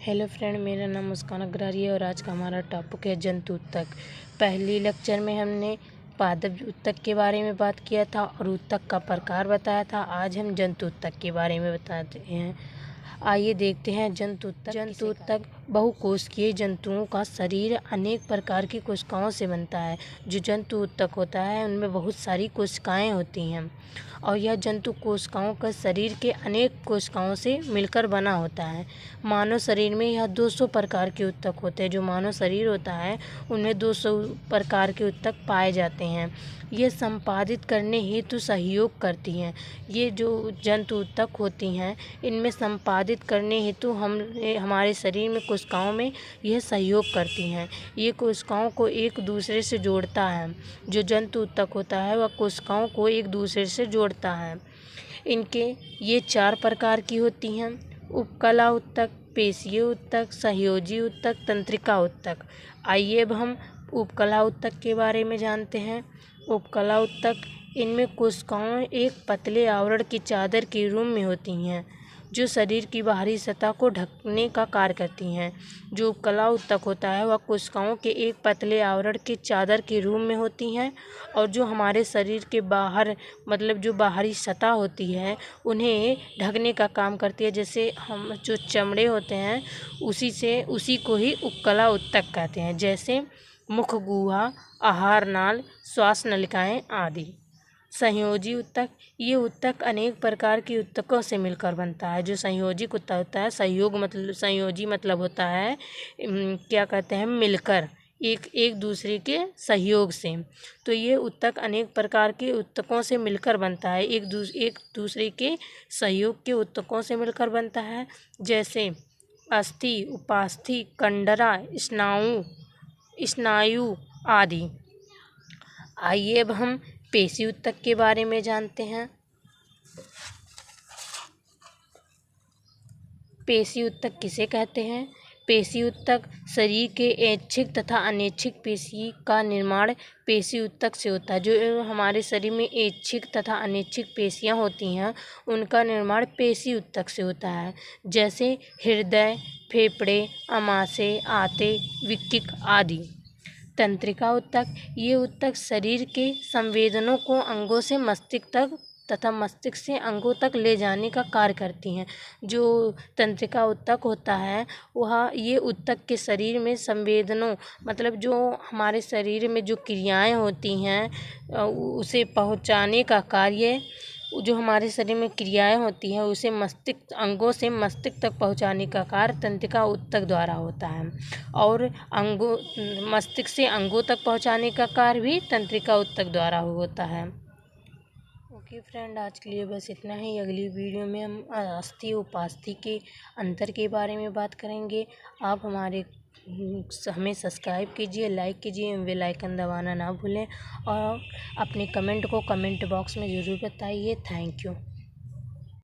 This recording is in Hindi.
हेलो फ्रेंड, मेरा नाम मुस्कान अग्रवाल है और आज का हमारा टॉपिक है जंतु ऊतक। पहली लेक्चर में हमने पादप ऊतक के बारे में बात किया था और ऊतक का प्रकार बताया था। आज हम जंतु ऊतक के बारे में बताते हैं। आइए देखते हैं जंतु ऊतक। जंतु ऊतक बहुकोशिकीय जंतुओं का शरीर अनेक प्रकार की कोशिकाओं से बनता है। जो जंतु ऊतक होता है उनमें बहुत सारी कोशिकाएं होती हैं और यह जंतु कोशिकाओं का शरीर के अनेक कोशिकाओं से मिलकर बना होता है। मानव शरीर में यह 200 प्रकार के ऊतक होते हैं। जो मानव शरीर होता है उनमें 200 प्रकार के ऊतक पाए जाते हैं। ये संपादित करने हेतु सहयोग करती हैं। ये जो जंतु ऊतक होती हैं इनमें संपादित करने हेतु हमारे शरीर में कोशिकाओं में यह सहयोग करती हैं। ये कोशिकाओं को एक दूसरे से जोड़ता है। जो जंतु ऊतक होता है वह कोशिकाओं को एक दूसरे से जोड़ता है। इनके ये 4 प्रकार की होती हैं: उपकला ऊतक, पेशीय ऊतक, सहयोजी ऊतक, तंत्रिका ऊतक। आइए अब हम उपकला ऊतक के बारे में जानते हैं। उपकला ऊतक इनमें कोशिकाएं एक पतले आवरण की चादर के रूप में होती हैं जो शरीर की बाहरी सतह को ढकने का कार्य करती हैं। जो उपकला ऊतक होता है वह कोशिकाओं के एक पतले आवरण के चादर के रूप में होती हैं और जो हमारे शरीर के बाहर जो बाहरी सतह होती है उन्हें ढकने का काम करती है। जैसे हम जो चमड़े होते हैं उसी को ही उपकला ऊतक कहते हैं। जैसे मुख गुहा, आहार नाल, श्वास नलिकाएं आदि। संयोजी ऊतक, ये ऊतक अनेक प्रकार के ऊतकों से मिलकर बनता है। जो संयोजी ऊतक होता है, संयोजी मतलब होता है क्या कहते हैं, मिलकर एक दूसरे के सहयोग से। तो ये ऊतक अनेक प्रकार के ऊतकों से मिलकर बनता है। एक दूसरे के सहयोग के ऊतकों से मिलकर बनता है। जैसे अस्थि, उपास्थि, कंडरा, स्नायु आदि। आइए अब हम पेशी ऊतक के बारे में जानते हैं। पेशी ऊतक किसे कहते हैं? पेशी ऊतक शरीर के ऐच्छिक तथा अनैच्छिक पेशी का निर्माण पेशी ऊतक से होता है। जो हमारे शरीर में ऐच्छिक तथा अनैच्छिक पेशियां होती हैं उनका निर्माण पेशी ऊतक से होता है। जैसे हृदय, फेफड़े, आमाशय, आंतें, वृक्क आदि। तंत्रिका ऊतक, ये ऊतक शरीर के संवेदनों को अंगों से मस्तिष्क तक तथा मस्तिष्क से अंगों तक ले जाने का कार्य करती हैं। जो तंत्रिका ऊतक होता है ये ऊतक के शरीर में संवेदनों जो हमारे शरीर में जो क्रियाएं होती हैं उसे पहुंचाने का कार्य, जो हमारे शरीर में क्रियाएं होती हैं उसे अंगों से मस्तिष्क तक पहुंचाने का कार्य तंत्रिका ऊतक द्वारा होता है और मस्तिष्क से अंगों तक पहुंचाने का कार्य भी तंत्रिका ऊतक द्वारा होता है। ओके फ्रेंड, आज के लिए बस इतना ही। अगली वीडियो में हम अस्थि उपास्थि के अंतर के बारे में बात करेंगे। आप हमें सब्सक्राइब कीजिए, लाइक कीजिए, बेल आइकन दबाना ना भूलें और अपने कमेंट को कमेंट बॉक्स में ज़रूर बताइए। Thank you.